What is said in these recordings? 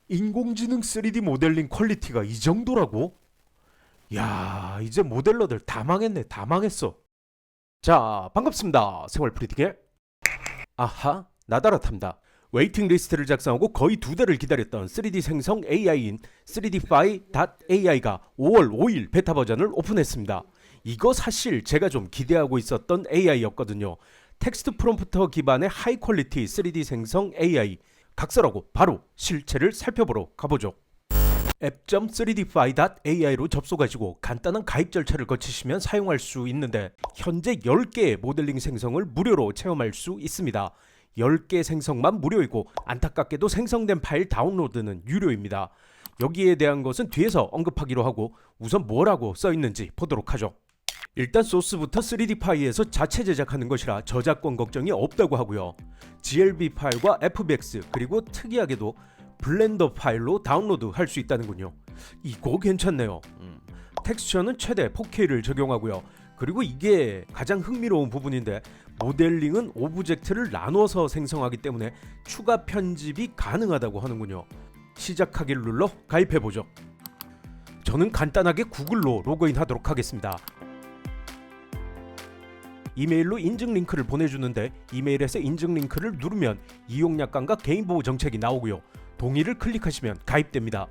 인공지능 3D 모델링 퀄리티가 이 정도라고? 야, 이제 모델러들 다 망했네. 다 망했어. 자, 반갑습니다. 생활프리티게. 아하, 나다라탐다. 웨이팅 리스트를 작성하고 거의 2달을 기다렸던 3D 생성 AI인 3dfi.ai가 5월 5일 베타 버전을 오픈했습니다. 이거 사실 제가 좀 기대하고 있었던 AI였거든요. 텍스트 프롬프터 기반의 하이 퀄리티 3D 생성 AI. 각설하고 바로 실체를 살펴보러 가보죠. app.3dfi.ai로 접속하시고 간단한 가입 절차를 거치시면 사용할 수 있는데 현재 10개의 모델링 생성을 무료로 체험할 수 있습니다. 10개 생성만 무료이고 안타깝게도 생성된 파일 다운로드는 유료입니다. 여기에 대한 것은 뒤에서 언급하기로 하고 우선 뭐라고 써있는지 보도록 하죠. 일단 소스부터 3d파이에서 자체 제작하는 것이라 저작권 걱정이 없다고 하고요. GLB 파일과 FBX 그리고 특이하게도 블렌더 파일로 다운로드 할 수 있다는군요. 이거 괜찮네요. 텍스처는 최대 4K를 적용하고요. 그리고 이게 가장 흥미로운 부분인데 모델링은 오브젝트를 나눠서 생성하기 때문에 추가 편집이 가능하다고 하는군요. 시작하기를 눌러 가입해보죠. 저는 간단하게 구글로 로그인 하도록 하겠습니다. 이메일로 인증 링크를 보내주는데 이메일에서 인증 링크를 누르면 이용 약관과 개인보호 정책이 나오고요. 동의를 클릭하시면 가입됩니다.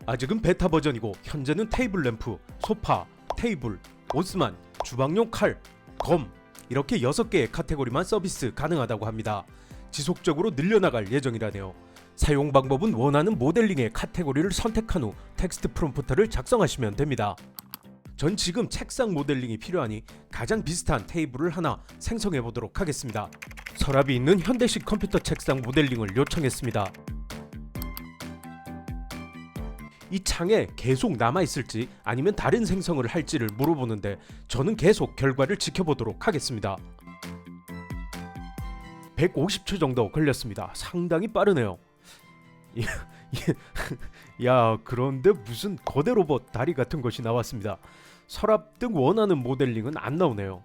아직은 베타 버전이고 현재는 테이블 램프, 소파, 테이블, 오스만, 주방용 칼, 검 이렇게 6개의 카테고리만 서비스 가능하다고 합니다. 지속적으로 늘려나갈 예정이라네요. 사용 방법은 원하는 모델링의 카테고리를 선택한 후 텍스트 프롬프터를 작성하시면 됩니다. 전 지금 책상 모델링이 필요하니 가장 비슷한 테이블을 하나 생성해 보도록 하겠습니다. 서랍이 있는 현대식 컴퓨터 책상 모델링을 요청했습니다. 이 창에 계속 남아있을지 아니면 다른 생성을 할지를 물어보는데 저는 계속 결과를 지켜보도록 하겠습니다. 150초 정도 걸렸습니다. 상당히 빠르네요. 야, 그런데 무슨 거대 로봇 다리 같은 것이 나왔습니다. 서랍 등 원하는 모델링은 안 나오네요.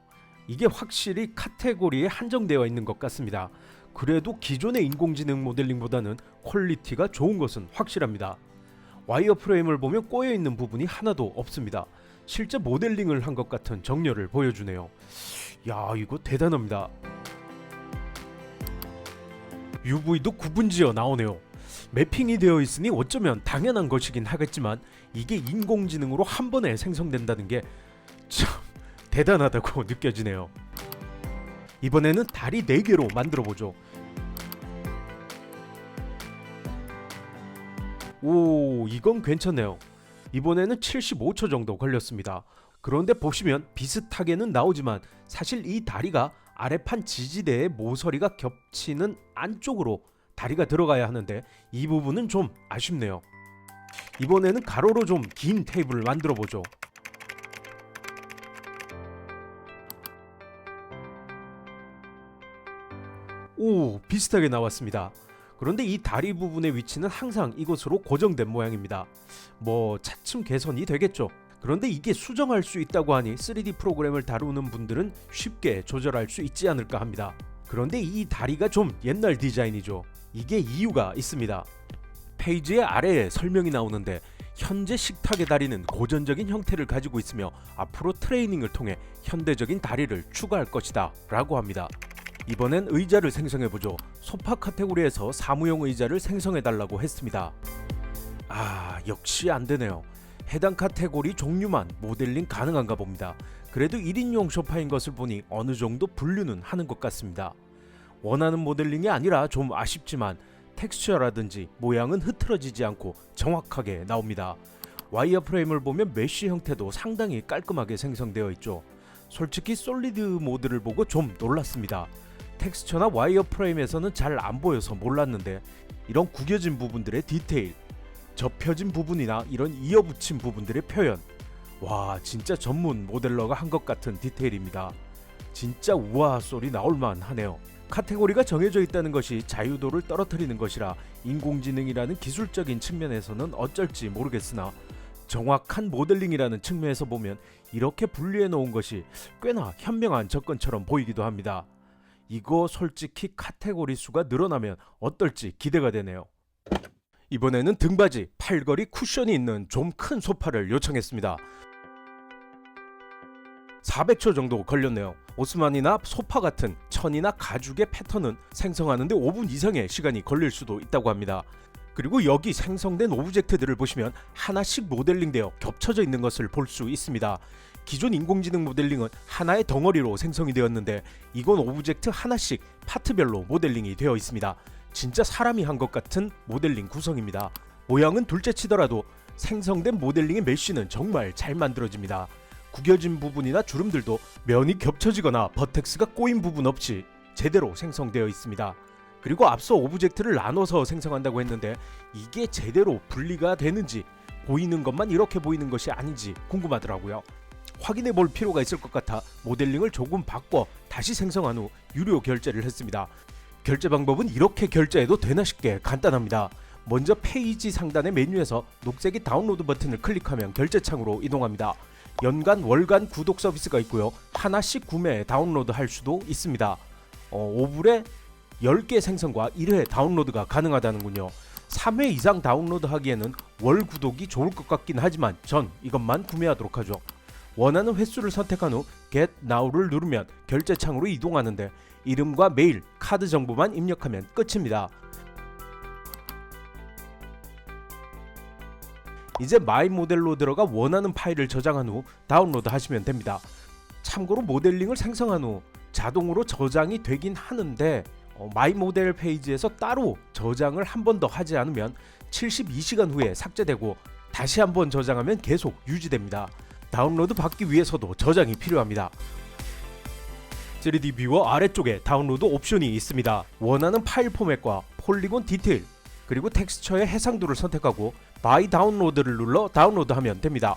이게 확실히 카테고리에 한정되어 있는 것 같습니다. 그래도 기존의 인공지능 모델링보다는 퀄리티가 좋은 것은 확실합니다. 와이어프레임을 보면 꼬여있는 부분이 하나도 없습니다. 실제 모델링을 한 것 같은 정렬을 보여주네요. 야, 이거 대단합니다. UV도 구분지어 나오네요. 매핑이 되어 있으니 어쩌면 당연한 것이긴 하겠지만 이게 인공지능으로 한 번에 생성된다는 게 참 대단하다고 느껴지네요. 이번에는 다리 4개로 만들어보죠. 오, 이건 괜찮네요. 이번에는 75초 정도 걸렸습니다. 그런데 보시면 비슷하게는 나오지만 사실 이 다리가 아래판 지지대에 모서리가 겹치는 안쪽으로 다리가 들어가야 하는데 이 부분은 좀 아쉽네요. 이번에는 가로로 좀 긴 테이블을 만들어 보죠. 오, 비슷하게 나왔습니다. 그런데 이 다리 부분의 위치는 항상 이곳으로 고정된 모양입니다. 뭐 차츰 개선이 되겠죠. 그런데 이게 수정할 수 있다고 하니 3D 프로그램을 다루는 분들은 쉽게 조절할 수 있지 않을까 합니다. 그런데 이 다리가 좀 옛날 디자인이죠. 이게 이유가 있습니다. 페이지의 아래에 설명이 나오는데 현재 식탁의 다리는 고전적인 형태를 가지고 있으며 앞으로 트레이닝을 통해 현대적인 다리를 추가할 것이다 라고 합니다. 이번엔 의자를 생성해보죠. 소파 카테고리에서 사무용 의자를 생성해달라고 했습니다. 아, 역시 안되네요. 해당 카테고리 종류만 모델링 가능한가 봅니다. 그래도 1인용 소파인 것을 보니 어느정도 분류는 하는 것 같습니다. 원하는 모델링이 아니라 좀 아쉽지만 텍스처라든지 모양은 흐트러지지 않고 정확하게 나옵니다. 와이어프레임을 보면 메쉬 형태도 상당히 깔끔하게 생성되어 있죠. 솔직히 솔리드 모드를 보고 좀 놀랐습니다. 텍스처나 와이어프레임에서는 잘 안 보여서 몰랐는데 이런 구겨진 부분들의 디테일, 접혀진 부분이나 이런 이어붙인 부분들의 표현, 와, 진짜 전문 모델러가 한 것 같은 디테일입니다. 진짜 우와 소리 나올만 하네요. 카테고리가 정해져 있다는 것이 자유도를 떨어뜨리는 것이라 인공지능이라는 기술적인 측면에서는 어쩔지 모르겠으나 정확한 모델링이라는 측면에서 보면 이렇게 분리해 놓은 것이 꽤나 현명한 접근처럼 보이기도 합니다. 이거 솔직히 카테고리 수가 늘어나면 어떨지 기대가 되네요. 이번에는 등받이, 팔걸이 쿠션이 있는 좀 큰 소파를 요청했습니다. 400초 정도 걸렸네요. 오스만이나 소파 같은 천이나 가죽의 패턴은 생성하는데 5분 이상의 시간이 걸릴 수도 있다고 합니다. 그리고 여기 생성된 오브젝트들을 보시면 하나씩 모델링되어 겹쳐져 있는 것을 볼 수 있습니다. 기존 인공지능 모델링은 하나의 덩어리로 생성이 되었는데 이건 오브젝트 하나씩 파트별로 모델링이 되어 있습니다. 진짜 사람이 한 것 같은 모델링 구성입니다. 모양은 둘째치더라도 생성된 모델링의 메쉬는 정말 잘 만들어집니다. 구겨진 부분이나 주름들도 면이 겹쳐지거나 버텍스가 꼬인 부분 없이 제대로 생성되어 있습니다. 그리고 앞서 오브젝트를 나눠서 생성한다고 했는데 이게 제대로 분리가 되는지, 보이는 것만 이렇게 보이는 것이 아닌지 궁금하더라고요. 확인해 볼 필요가 있을 것 같아 모델링을 조금 바꿔 다시 생성한 후 유료 결제를 했습니다. 결제 방법은 이렇게 결제해도 되나 싶게 간단합니다. 먼저 페이지 상단의 메뉴에서 녹색의 다운로드 버튼을 클릭하면 결제창으로 이동합니다. 연간, 월간 구독 서비스가 있고요. 하나씩 구매, 다운로드 할 수도 있습니다. 5불에 10개 생성과 1회 다운로드가 가능하다는군요. 3회 이상 다운로드 하기에는 월 구독이 좋을 것 같긴 하지만 전 이것만 구매하도록 하죠. 원하는 횟수를 선택한 후 Get Now를 누르면 결제창으로 이동하는데 이름과 메일, 카드 정보만 입력하면 끝입니다. 이제 마이 모델로 들어가 원하는 파일을 저장한 후 다운로드 하시면 됩니다. 참고로 모델링을 생성한 후 자동으로 저장이 되긴 하는데 마이 모델 페이지에서 따로 저장을 한 번 더 하지 않으면 72시간 후에 삭제되고 다시 한번 저장하면 계속 유지됩니다. 다운로드 받기 위해서도 저장이 필요합니다. 3D 뷰어 아래쪽에 다운로드 옵션이 있습니다. 원하는 파일 포맷과 폴리곤 디테일, 그리고 텍스처의 해상도를 선택하고 바이 다운로드를 눌러 다운로드하면 됩니다.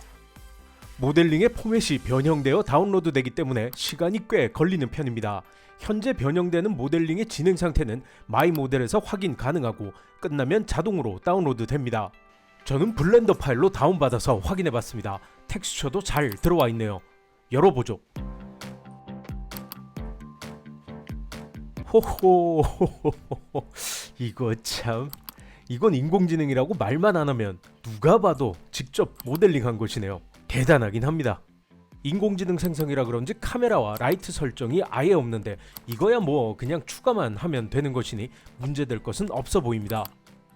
모델링의 포맷이 변형되어 다운로드 되기 때문에 시간이 꽤 걸리는 편입니다. 현재 변형되는 모델링의 진행 상태는 마이 모델에서 확인 가능하고 끝나면 자동으로 다운로드 됩니다. 저는 블렌더 파일로 다운받아서 확인해봤습니다. 텍스처도 잘 들어와 있네요. 열어보죠. 호호 이건 인공지능이라고 말만 안 하면 누가 봐도 직접 모델링한 것이네요. 대단하긴 합니다. 인공지능 생성이라 그런지 카메라와 라이트 설정이 아예 없는데 이거야 뭐 그냥 추가만 하면 되는 것이니 문제될 것은 없어 보입니다.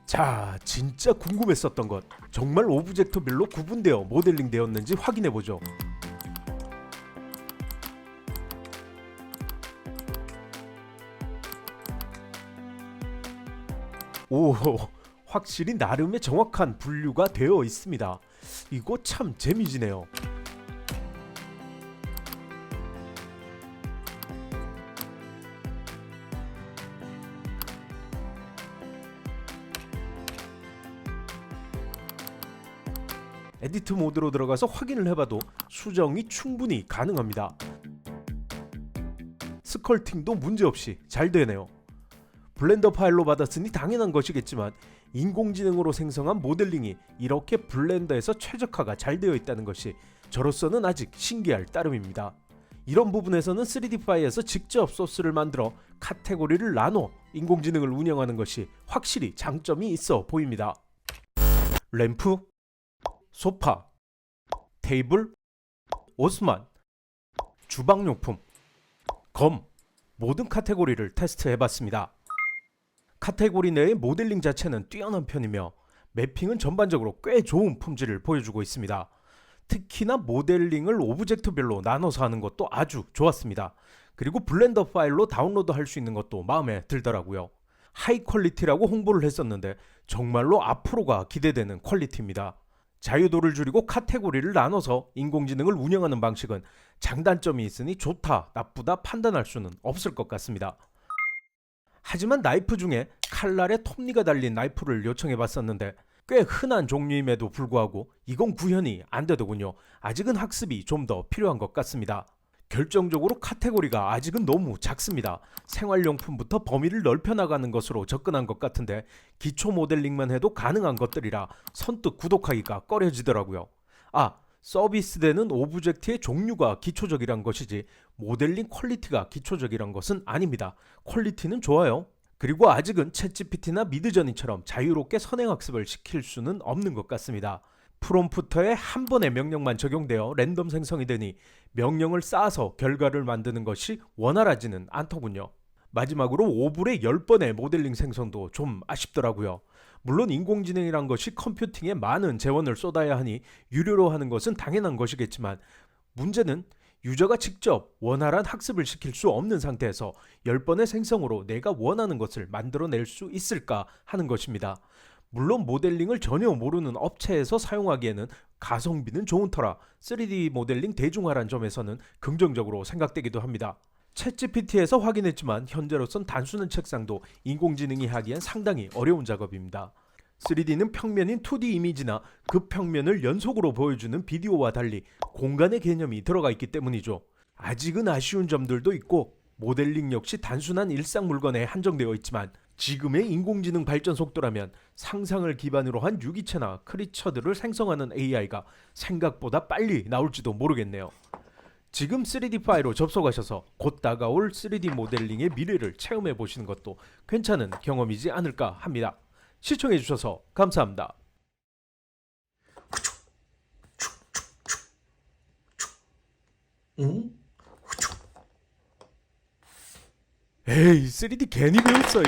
자, 진짜 궁금했었던 것, 정말 오브젝트별로 구분되어 모델링 되었는지 확인해보죠. 오, 확실히 나름의 정확한 분류가 되어 있습니다. 이거 참 재미지네요. 에디트 모드로 들어가서 확인을 해봐도 수정이 충분히 가능합니다. 스컬팅도 문제없이 잘 되네요. 블렌더 파일로 받았으니 당연한 것이겠지만 인공지능으로 생성한 모델링이 이렇게 블렌더에서 최적화가 잘 되어 있다는 것이 저로서는 아직 신기할 따름입니다. 이런 부분에서는 3D파이에서 직접 소스를 만들어 카테고리를 나눠 인공지능을 운영하는 것이 확실히 장점이 있어 보입니다. 램프, 소파, 테이블, 오스만, 주방용품, 검, 모든 카테고리를 테스트해봤습니다. 카테고리 내의 모델링 자체는 뛰어난 편이며 매핑은 전반적으로 꽤 좋은 품질을 보여주고 있습니다. 특히나 모델링을 오브젝트별로 나눠서 하는 것도 아주 좋았습니다. 그리고 블렌더 파일로 다운로드 할 수 있는 것도 마음에 들더라고요. 하이 퀄리티라고 홍보를 했었는데 정말로 앞으로가 기대되는 퀄리티입니다. 자유도를 줄이고 카테고리를 나눠서 인공지능을 운영하는 방식은 장단점이 있으니 좋다, 나쁘다 판단할 수는 없을 것 같습니다. 하지만 나이프 중에 칼날에 톱니가 달린 나이프를 요청해봤었는데 꽤 흔한 종류임에도 불구하고 이건 구현이 안 되더군요. 아직은 학습이 좀 더 필요한 것 같습니다. 결정적으로 카테고리가 아직은 너무 작습니다. 생활용품부터 범위를 넓혀나가는 것으로 접근한 것 같은데 기초 모델링만 해도 가능한 것들이라 선뜻 구독하기가 꺼려지더라고요. 서비스되는 오브젝트의 종류가 기초적이란 것이지 모델링 퀄리티가 기초적이란 것은 아닙니다. 퀄리티는 좋아요. 그리고 아직은 챗GPT나 미드저니처럼 자유롭게 선행학습을 시킬 수는 없는 것 같습니다. 프롬프터에 한 번의 명령만 적용되어 랜덤 생성이 되니 명령을 쌓아서 결과를 만드는 것이 원활하지는 않더군요. 마지막으로 5불에 10번의 모델링 생성도 좀 아쉽더라고요. 물론 인공지능이란 것이 컴퓨팅에 많은 재원을 쏟아야 하니 유료로 하는 것은 당연한 것이겠지만 문제는 유저가 직접 원활한 학습을 시킬 수 없는 상태에서 10번의 생성으로 내가 원하는 것을 만들어낼 수 있을까 하는 것입니다. 물론 모델링을 전혀 모르는 업체에서 사용하기에는 가성비는 좋은 터라 3D 모델링 대중화란 점에서는 긍정적으로 생각되기도 합니다. 챗GPT에서 확인했지만 현재로선 단순한 책상도 인공지능이 하기엔 상당히 어려운 작업입니다. 3D는 평면인 2D 이미지나 그 평면을 연속으로 보여주는 비디오와 달리 공간의 개념이 들어가 있기 때문이죠. 아직은 아쉬운 점들도 있고 모델링 역시 단순한 일상 물건에 한정되어 있지만 지금의 인공지능 발전 속도라면 상상을 기반으로 한 유기체나 크리처들을 생성하는 AI가 생각보다 빨리 나올지도 모르겠네요. 지금 3D 파일로 접속하셔서 곧 다가올 3D 모델링의 미래를 체험해 보시는 것도 괜찮은 경험이지 않을까 합니다. 시청해 주셔서 감사합니다. 응? 에이 3D 괜히 배웠어 이.